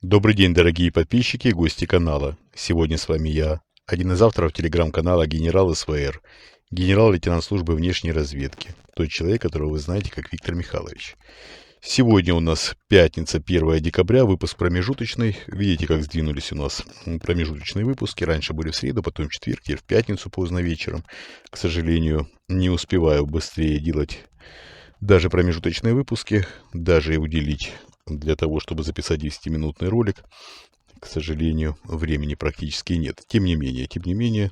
Добрый день, дорогие подписчики и гости канала. Сегодня с вами я, один из авторов телеграм-канала генерал СВР, генерал-лейтенант службы внешней разведки, тот человек, которого вы знаете как Виктор Михайлович. Сегодня у нас пятница, 1 декабря, выпуск промежуточный. Видите, как сдвинулись у нас промежуточные выпуски. Раньше были в среду, потом в четверг, теперь в пятницу поздно вечером. К сожалению, не успеваю быстрее делать даже промежуточные выпуски, даже и уделить для того, чтобы записать 10-минутный ролик. К сожалению, времени практически нет. Тем не менее,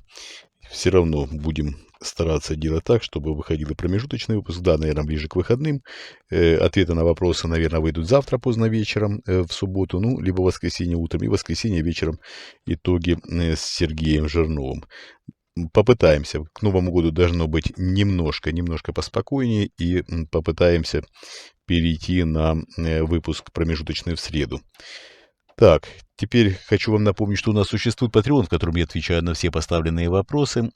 все равно будем стараться делать так, чтобы выходил и промежуточный выпуск. Да, наверное, ближе к выходным. Ответы на вопросы, наверное, выйдут завтра поздно вечером, в субботу, ну, либо в воскресенье утром, и в воскресенье вечером итоги с Сергеем Жирновым. Попытаемся. К Новому году должно быть немножко поспокойнее, и попытаемся перейти на выпуск промежуточный в среду. Так, теперь хочу вам напомнить, что у нас существует Patreon, в котором я отвечаю на все поставленные вопросы.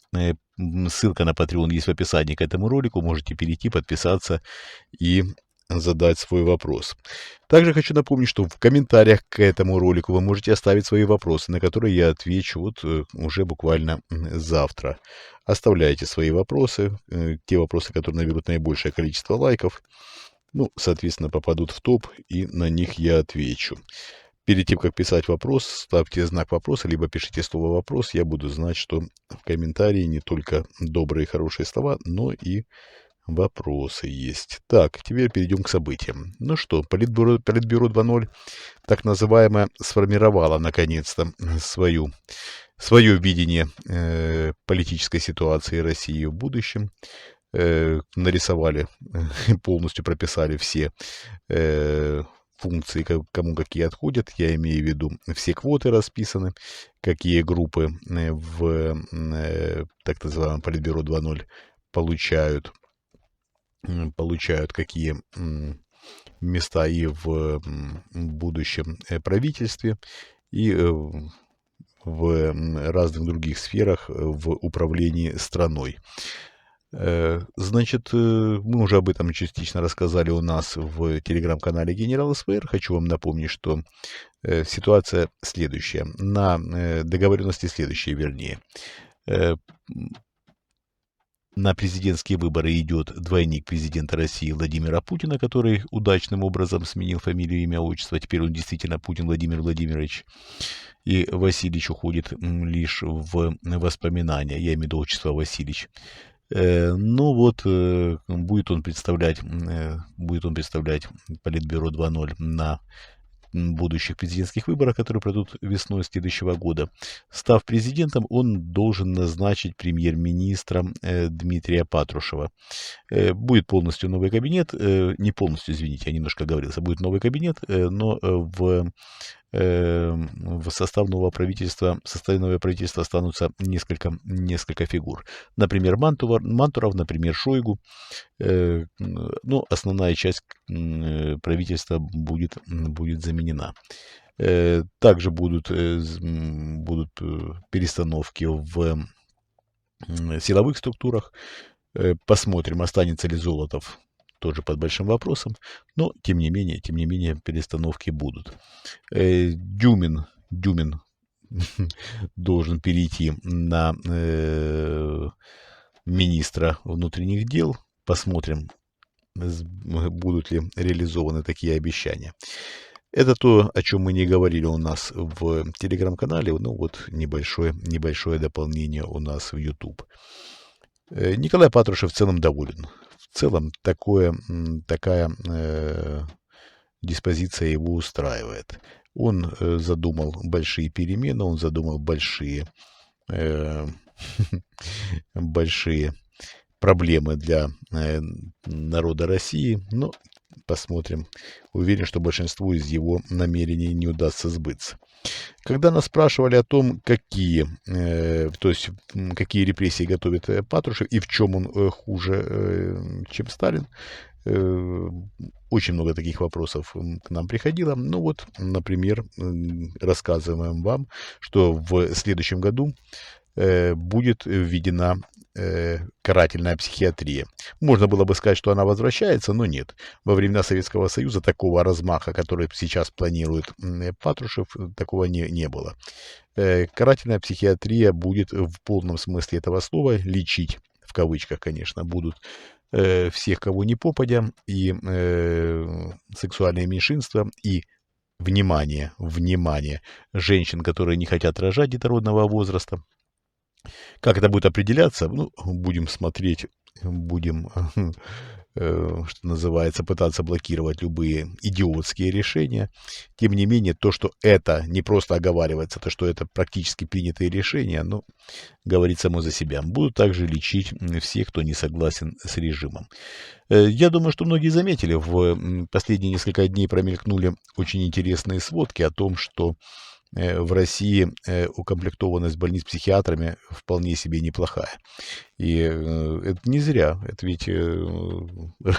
Ссылка на Patreon есть в описании к этому ролику. Можете перейти, подписаться и задать свой вопрос. Также хочу напомнить, что в комментариях к этому ролику вы можете оставить свои вопросы, на которые я отвечу уже буквально завтра. Оставляйте свои вопросы, те вопросы, которые наберут наибольшее количество лайков, ну, соответственно, попадут в топ, и на них я отвечу. Перед тем, как писать вопрос, ставьте знак вопроса, либо пишите слово «вопрос». Я буду знать, что в комментарии не только добрые и хорошие слова, но и вопросы есть. Так, теперь перейдем к событиям. Ну что, Политбюро 2.0, так называемое, сформировало наконец-то свое видение политической ситуации России в будущем. Нарисовали, полностью прописали все функции, кому какие отходят. Я имею в виду, все квоты расписаны, какие группы в так называемом Политбюро 2.0 получают какие места и в будущем правительстве, и в разных других сферах в управлении страной. Значит, мы уже об этом частично рассказали у нас в телеграм-канале Генерал СВР. Хочу вам напомнить, что ситуация следующая. На договоренности следующие, вернее. На президентские выборы идет двойник президента России Владимира Путина, который удачным образом сменил фамилию, имя, отчество. Теперь он действительно Путин Владимир Владимирович. И Васильевич уходит лишь в воспоминания. Я имею в виду отчество Васильевич. Ну вот, будет он представлять Политбюро 2.0 на будущих президентских выборах, которые пройдут весной следующего года. Став президентом, он должен назначить премьер-министром Дмитрия Патрушева. Будет полностью новый кабинет, не полностью, извините, я немножко оговорился, будет новый кабинет, но в составе нового правительства останутся несколько фигур. Например, Мантуров, например, Шойгу. Ну, основная часть правительства будет заменена. Также будут перестановки в силовых структурах. Посмотрим, останется ли Золотов, тоже под большим вопросом, но тем не менее перестановки будут. Дюмин должен перейти на министра внутренних дел. Посмотрим, будут ли реализованы такие обещания. Это то, о чем мы не говорили у нас в телеграм-канале. Ну вот небольшое дополнение у нас в YouTube. Николай Патрушев в целом доволен. В целом такая диспозиция его устраивает. Он задумал большие перемены, он задумал большие проблемы для народа России, но посмотрим. Уверен, что большинству из его намерений не удастся сбыться. Когда нас спрашивали о том, какие репрессии готовит Патрушев и в чем он хуже, чем Сталин, очень много таких вопросов к нам приходило. Ну вот, например, рассказываем вам, что в следующем году будет введена карательная психиатрия. Можно было бы сказать, что она возвращается, но нет. Во времена Советского Союза такого размаха, который сейчас планирует Патрушев, такого не было. Карательная психиатрия будет в полном смысле этого слова лечить, в кавычках, конечно, будут всех, кого не попадя, и сексуальные меньшинства, и внимание, женщин, которые не хотят рожать детородного возраста. Как это будет определяться, ну, будем смотреть, будем, что называется, пытаться блокировать любые идиотские решения. Тем не менее, то, что это не просто оговаривается, то, что это практически принятые решения, ну, говорит само за себя. Будут также лечить всех, кто не согласен с режимом. Я думаю, что многие заметили, в последние несколько дней промелькнули очень интересные сводки о том, что в России укомплектованность больниц психиатрами вполне себе неплохая. И это не зря. Это ведь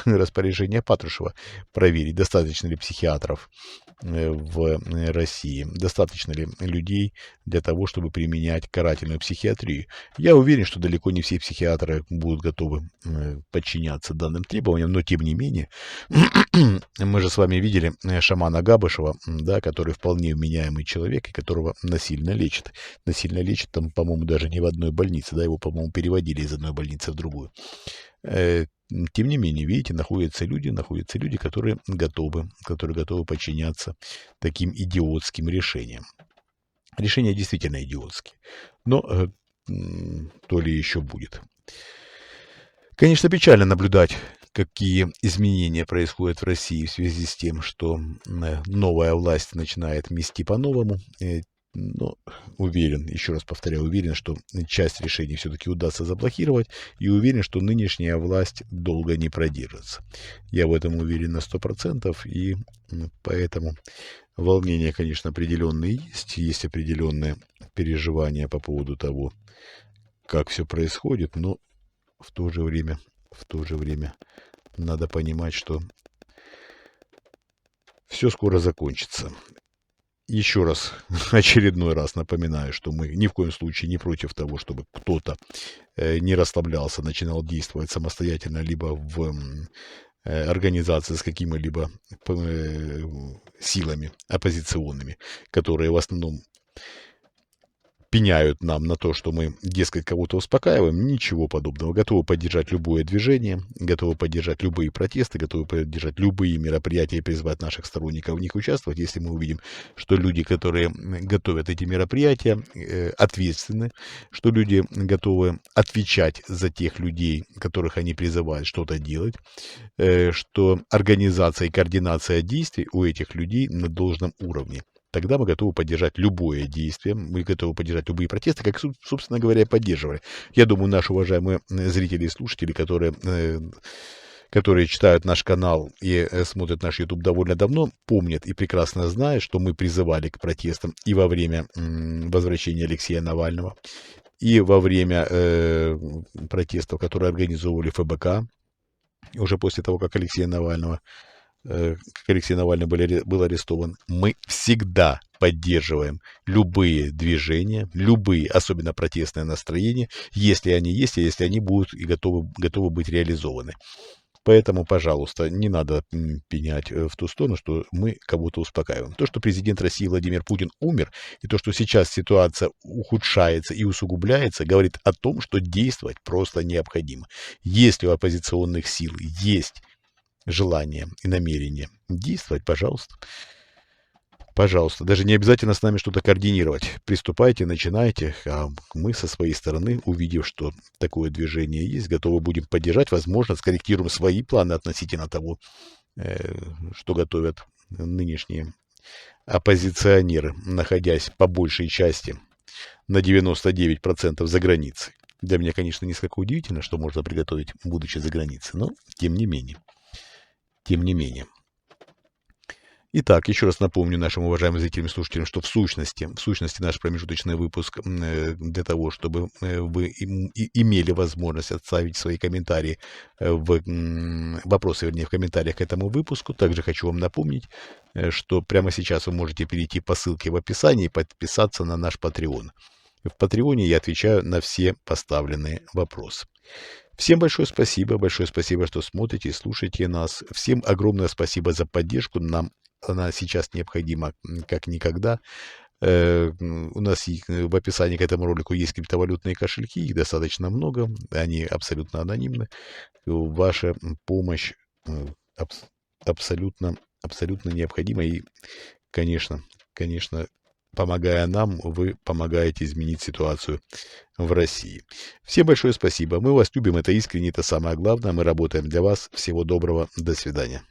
распоряжение Патрушева проверить, достаточно ли психиатров в России, достаточно ли людей для того, чтобы применять карательную психиатрию. Я уверен, что далеко не все психиатры будут готовы подчиняться данным требованиям, но тем не менее, мы же с вами видели шамана Габышева, да, который вполне вменяемый человек, и которого насильно лечат. Насильно лечат там, по-моему, даже не в одной больнице, да, его, по-моему, переводили из одной больницы в другую. Тем не менее, видите, находятся люди, которые готовы подчиняться таким идиотским решениям. Решения действительно идиотские, но то ли еще будет. Конечно, печально наблюдать, какие изменения происходят в России в связи с тем, что новая власть начинает мести по-новому. Но уверен, еще раз повторяю, уверен, что часть решений все-таки удастся заблокировать, и уверен, что нынешняя власть долго не продержится. Я в этом уверен на 100%, и поэтому волнения, конечно, определенные есть определенные переживания по поводу того, как все происходит, но в то же время надо понимать, что все скоро закончится. Еще раз, очередной раз напоминаю, что мы ни в коем случае не против того, чтобы кто-то не расслаблялся, начинал действовать самостоятельно, либо в организации с какими-либо силами оппозиционными, которые в основном пеняют нам на то, что мы, дескать, кого-то успокаиваем. Ничего подобного. Готовы поддержать любое движение, готовы поддержать любые протесты, готовы поддержать любые мероприятия и призвать наших сторонников в них участвовать, если мы увидим, что люди, которые готовят эти мероприятия, ответственны, что люди готовы отвечать за тех людей, которых они призывают что-то делать, что организация и координация действий у этих людей на должном уровне. Тогда мы готовы поддержать любое действие, мы готовы поддержать любые протесты, как, собственно говоря, поддерживали. Я думаю, наши уважаемые зрители и слушатели, которые читают наш канал и смотрят наш YouTube довольно давно, помнят и прекрасно знают, что мы призывали к протестам и во время возвращения Алексея Навального, и во время протестов, которые организовывали ФБК, уже после того, как Алексей Навальный был арестован. Мы всегда поддерживаем любые движения, любые, особенно протестные настроения, если они есть, и если они будут и готовы быть реализованы. Поэтому, пожалуйста, не надо пенять в ту сторону, что мы кого-то успокаиваем. То, что президент России Владимир Путин умер, и то, что сейчас ситуация ухудшается и усугубляется, говорит о том, что действовать просто необходимо. Если у оппозиционных сил есть желание и намерение действовать, пожалуйста. Пожалуйста. Даже не обязательно с нами что-то координировать. Приступайте, начинайте. А мы со своей стороны, увидев, что такое движение есть, готовы будем поддержать. Возможно, скорректируем свои планы относительно того, что готовят нынешние оппозиционеры, находясь по большей части на 99% за границей. Для меня, конечно, несколько удивительно, что можно приготовить, будучи за границей, но тем не менее. Итак, еще раз напомню нашим уважаемым зрителям и слушателям, что в сущности наш промежуточный выпуск для того, чтобы вы имели возможность оставить свои комментарии, вопросы, в комментариях к этому выпуску. Также хочу вам напомнить, что прямо сейчас вы можете перейти по ссылке в описании и подписаться на наш Patreon. В Патреоне я отвечаю на все поставленные вопросы. Всем большое спасибо, что смотрите и слушаете нас. Всем огромное спасибо за поддержку. Нам она сейчас необходима как никогда. У нас в описании к этому ролику есть криптовалютные кошельки, их достаточно много, они абсолютно анонимны. Ваша помощь абсолютно необходима и, конечно, помогая нам, вы помогаете изменить ситуацию в России. Всем большое спасибо. Мы вас любим, это искренне, это самое главное. Мы работаем для вас. Всего доброго. До свидания.